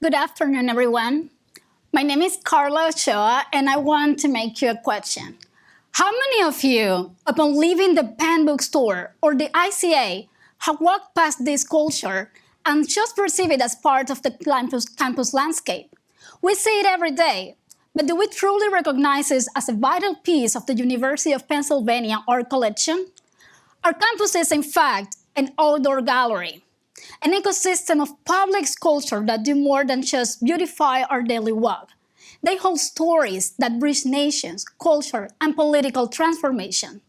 Good afternoon, everyone. My name is Karla Ochoa, and I want to make you a question. How many of you, upon leaving the Penn bookstore or the ICA, have walked past this culture and just perceive it as part of the campus landscape? We see it every day, but do we truly recognize it as a vital piece of the University of Pennsylvania art collection? Our campus is, in fact, an outdoor gallery, an ecosystem of public sculpture that do more than just beautify our daily walk. They hold stories that bridge nations, culture, and political transformation.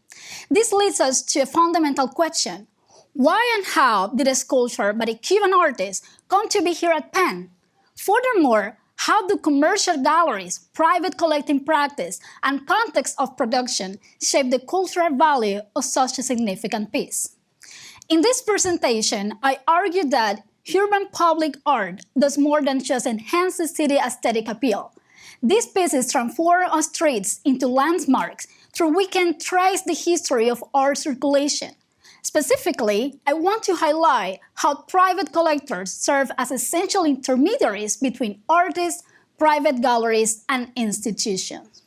This leads us to a fundamental question. Why and how did a sculpture by a Cuban artist come to be here at Penn? Furthermore, how do commercial galleries, private collecting practice, and context of production shape the cultural value of such a significant piece? In this presentation, I argue that urban public art does more than just enhance the city aesthetic appeal. These pieces transform our streets into landmarks through which we can trace the history of art circulation. Specifically, I want to highlight how private collectors serve as essential intermediaries between artists, private galleries, and institutions.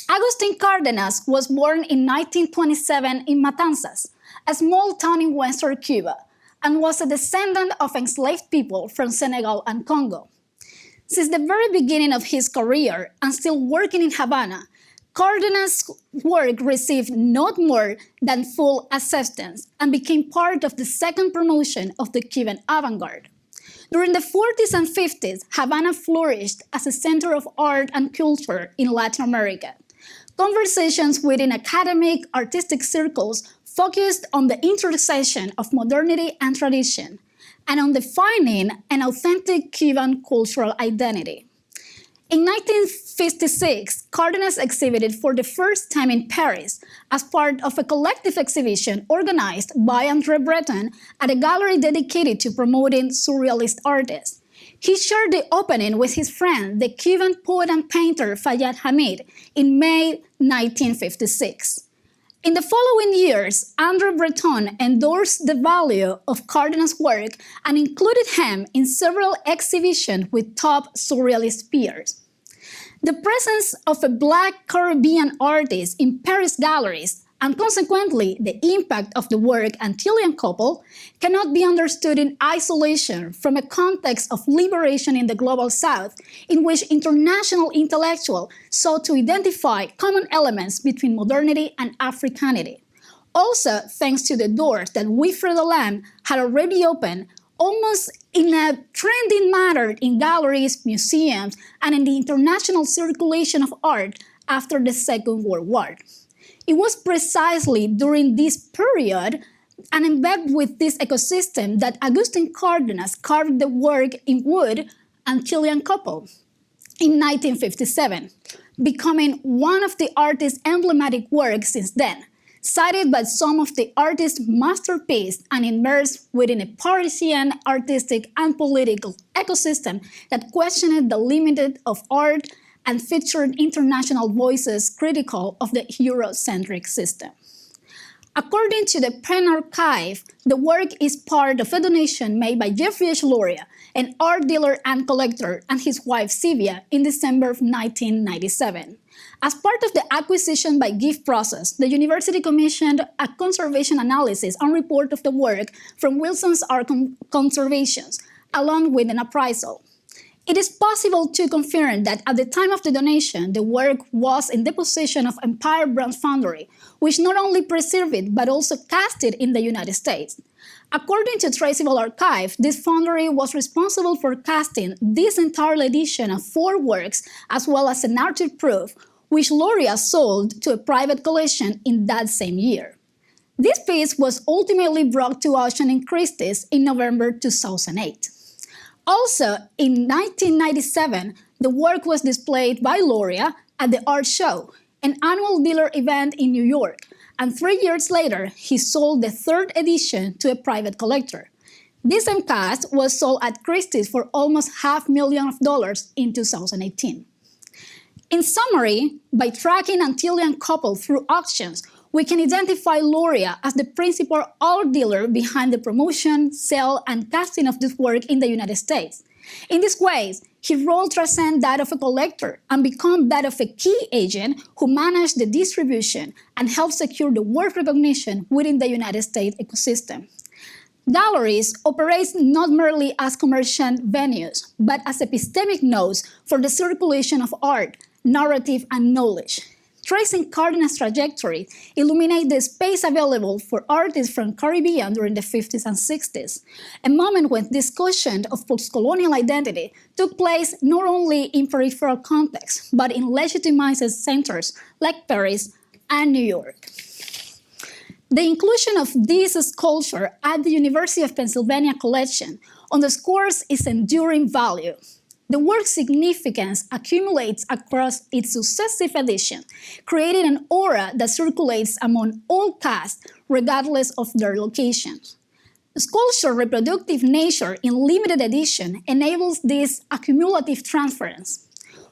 Agustin Cardenas was born in 1927 in Matanzas, a small town in western Cuba, and was a descendant of enslaved people from Senegal and Congo. Since the very beginning of his career and still working in Havana, Cardenas' work received not more than full acceptance and became part of the second promotion of the Cuban avant-garde. During the 40s and 50s, Havana flourished as a center of art and culture in Latin America. Conversations within academic, artistic circles focused on the intersection of modernity and tradition, and on defining an authentic Cuban cultural identity. In 1956, Cardenas exhibited for the first time in Paris as part of a collective exhibition organized by André Breton at a gallery dedicated to promoting surrealist artists. He shared the opening with his friend, the Cuban poet and painter Fayad Hamid, in May 1956. In the following years, André Breton endorsed the value of Cardenas' work and included him in several exhibitions with top surrealist peers. The presence of a Black Caribbean artist in Paris galleries, and consequently the impact of the work Antillean couple, cannot be understood in isolation from a context of liberation in the Global South, in which international intellectuals sought to identify common elements between modernity and Africanity. Also, thanks to the doors that Wilfred Lamb had already opened, almost in a trending manner in galleries, museums, and in the international circulation of art after the Second World War. It was precisely during this period and embedded with this ecosystem that Agustin Cardenas carved the work in wood Antillean couple in 1957, becoming one of the artist's emblematic works since then, cited by some of the artist's masterpieces and immersed within a Parisian artistic and political ecosystem that questioned the limits of art and featured international voices critical of the Eurocentric system. According to the Penn Archive, the work is part of a donation made by Jeffrey H. Loria, an art dealer and collector, and his wife Sylvia in December of 1997. As part of the acquisition by gift process, the university commissioned a conservation analysis and report of the work from Wilson's Art Conservations, along with an appraisal. It is possible to confirm that at the time of the donation, the work was in the possession of Empire Bronze Foundry, which not only preserved it, but also cast it in the United States. According to Traceable Archive, this foundry was responsible for casting this entire edition of 4 works, as well as an artist proof, which Loria sold to a private collection in that same year. This piece was ultimately brought to auction in Christie's in November 2008. Also, in 1997, the work was displayed by Loria at the Art Show, an annual dealer event in New York, and 3 years later, he sold the 3rd edition to a private collector. This same cast was sold at Christie's for almost $500,000 in 2018. In summary, by tracking Antillean couple through auctions, we can identify Loria as the principal art dealer behind the promotion, sale, and casting of this work in the United States. In this way, his role transcends that of a collector and becomes that of a key agent who manages the distribution and helps secure the work recognition within the United States ecosystem. Galleries operate not merely as commercial venues, but as epistemic nodes for the circulation of art, narrative, and knowledge. Tracing Cardinal's trajectory illuminates the space available for artists from the Caribbean during the 50s and 60s, a moment when discussion of post-colonial identity took place not only in peripheral contexts, but in legitimized centers like Paris and New York. The inclusion of this sculpture at the University of Pennsylvania collection underscores its enduring value. The work's significance accumulates across its successive editions, creating an aura that circulates among all casts regardless of their locations. Sculpture's reproductive nature in limited edition enables this accumulative transference.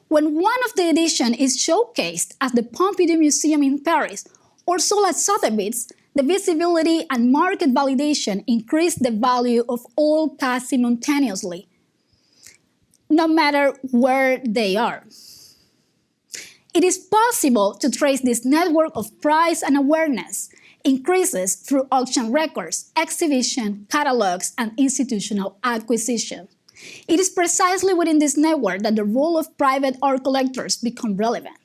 When one of the editions is showcased at the Pompidou Museum in Paris or sold at Sotheby's, the visibility and market validation increase the value of all casts simultaneously, no matter where they are. It is possible to trace this network of price and awareness increases through auction records, exhibition, catalogs, and institutional acquisition. It is precisely within this network that the role of private art collectors become relevant.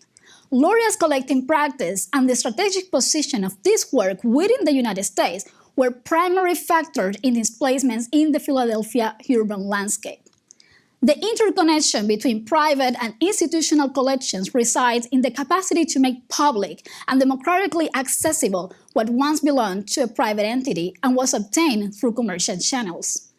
Laureate's collecting practice and the strategic position of this work within the United States were primary factors in its placements in the Philadelphia urban landscape. The interconnection between private and institutional collections resides in the capacity to make public and democratically accessible what once belonged to a private entity and was obtained through commercial channels.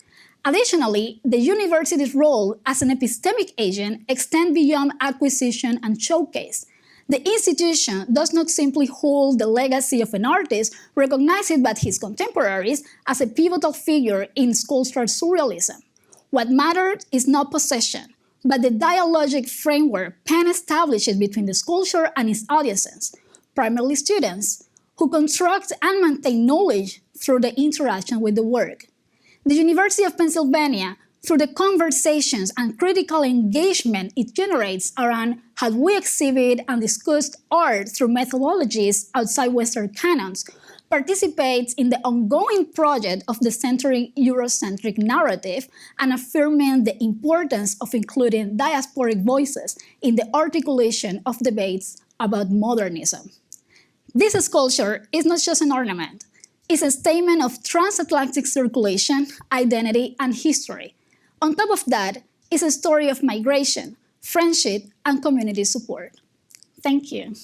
Additionally, the university's role as an epistemic agent extends beyond acquisition and showcase. The institution does not simply hold the legacy of an artist recognized by his contemporaries as a pivotal figure in sculptural surrealism. What matters is not possession, but the dialogic framework Penn establishes between the sculpture and its audiences, primarily students, who construct and maintain knowledge through the interaction with the work. The University of Pennsylvania, through the conversations and critical engagement it generates around how we exhibit and discuss art through methodologies outside Western canons, participates in the ongoing project of the centering Eurocentric narrative and affirming the importance of including diasporic voices in the articulation of debates about modernism. This sculpture is not just an ornament, it's a statement of transatlantic circulation, identity, and history. On top of that, it's a story of migration, friendship, and community support. Thank you.